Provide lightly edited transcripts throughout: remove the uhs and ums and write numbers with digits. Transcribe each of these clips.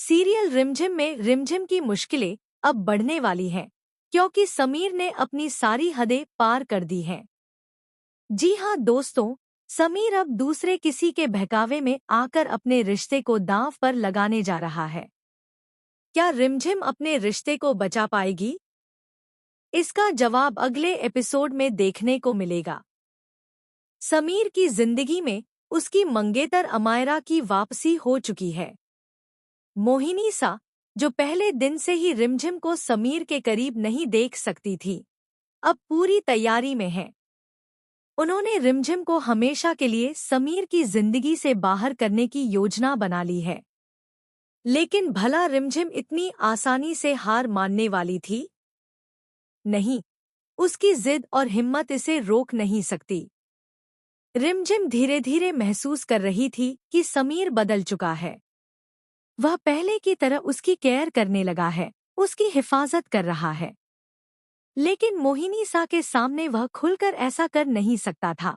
Serial रिमझिम में रिमझिम की मुश्किलें अब बढ़ने वाली हैं, क्योंकि समीर ने अपनी सारी हदें पार कर दी हैं। जी हाँ दोस्तों, समीर अब दूसरे किसी के बहकावे में आकर अपने रिश्ते को दांव पर लगाने जा रहा है। क्या रिमझिम अपने रिश्ते को बचा पाएगी? इसका जवाब अगले एपिसोड में देखने को मिलेगा। समीर की जिंदगी में उसकी मंगेतर अमायरा की वापसी हो चुकी है। मोहिनी सा, जो पहले दिन से ही रिमझिम को समीर के करीब नहीं देख सकती थी, अब पूरी तैयारी में है। उन्होंने रिमझिम को हमेशा के लिए समीर की जिंदगी से बाहर करने की योजना बना ली है। लेकिन भला रिमझिम इतनी आसानी से हार मानने वाली थी? नहीं, उसकी जिद और हिम्मत इसे रोक नहीं सकती। रिमझिम धीरे धीरे महसूस कर रही थी कि समीर बदल चुका है। वह पहले की तरह उसकी केयर करने लगा है, उसकी हिफाजत कर रहा है। लेकिन मोहिनी सा के सामने वह खुलकर ऐसा कर नहीं सकता था।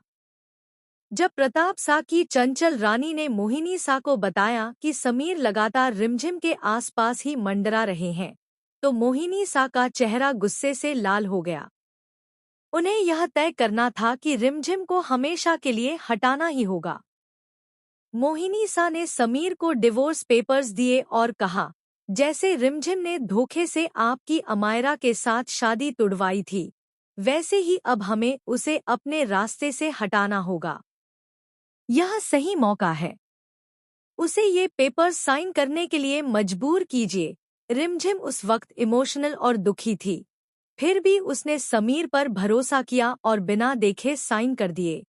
जब प्रताप सा की चंचल रानी ने मोहिनी सा को बताया कि समीर लगातार रिमझिम के आसपास ही मंडरा रहे हैं, तो मोहिनी सा का चेहरा गुस्से से लाल हो गया। उन्हें यह तय करना था कि रिमझिम को हमेशा के लिए हटाना ही होगा। मोहिनी सा ने समीर को डिवोर्स पेपर्स दिए और कहा, जैसे रिमझिम ने धोखे से आपकी अमायरा के साथ शादी तुड़वाई थी, वैसे ही अब हमें उसे अपने रास्ते से हटाना होगा। यह सही मौका है। उसे ये पेपर्स साइन करने के लिए मजबूर कीजिए। रिमझिम उस वक्त इमोशनल और दुखी थी। फिर भी उसने समीर पर भरोसा किया और बिना देखे साइन कर दिए।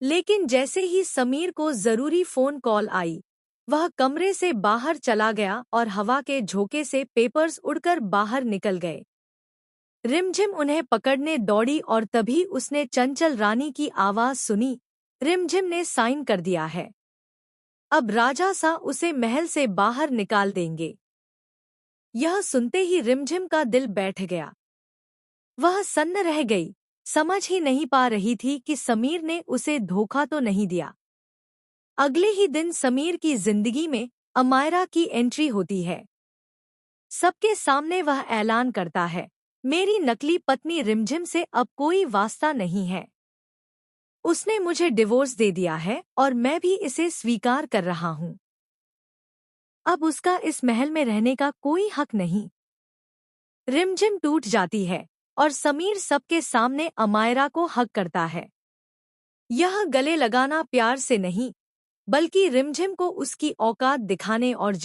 लेकिन जैसे ही समीर को जरूरी फोन कॉल आई, वह कमरे से बाहर चला गया और हवा के झोंके से पेपर्स उड़कर बाहर निकल गए। रिमझिम उन्हें पकड़ने दौड़ी और तभी उसने चंचल रानी की आवाज सुनी, रिमझिम ने साइन कर दिया है। अब राजा सा उसे महल से बाहर निकाल देंगे। यह सुनते ही रिमझिम का दिल बैठ गया। वह सन्न रह गई, समझ ही नहीं पा रही थी कि समीर ने उसे धोखा तो नहीं दिया। अगले ही दिन समीर की जिंदगी में अमायरा की एंट्री होती है। सबके सामने वह ऐलान करता है, मेरी नकली पत्नी रिमझिम से अब कोई वास्ता नहीं है। उसने मुझे डिवोर्स दे दिया है और मैं भी इसे स्वीकार कर रहा हूँ। अब उसका इस महल में रहने का कोई हक नहीं। रिमझिम टूट जाती है और समीर सबके सामने अमायरा को हक करता है। यह गले लगाना प्यार से नहीं, बल्कि रिमझिम को उसकी औकात दिखाने और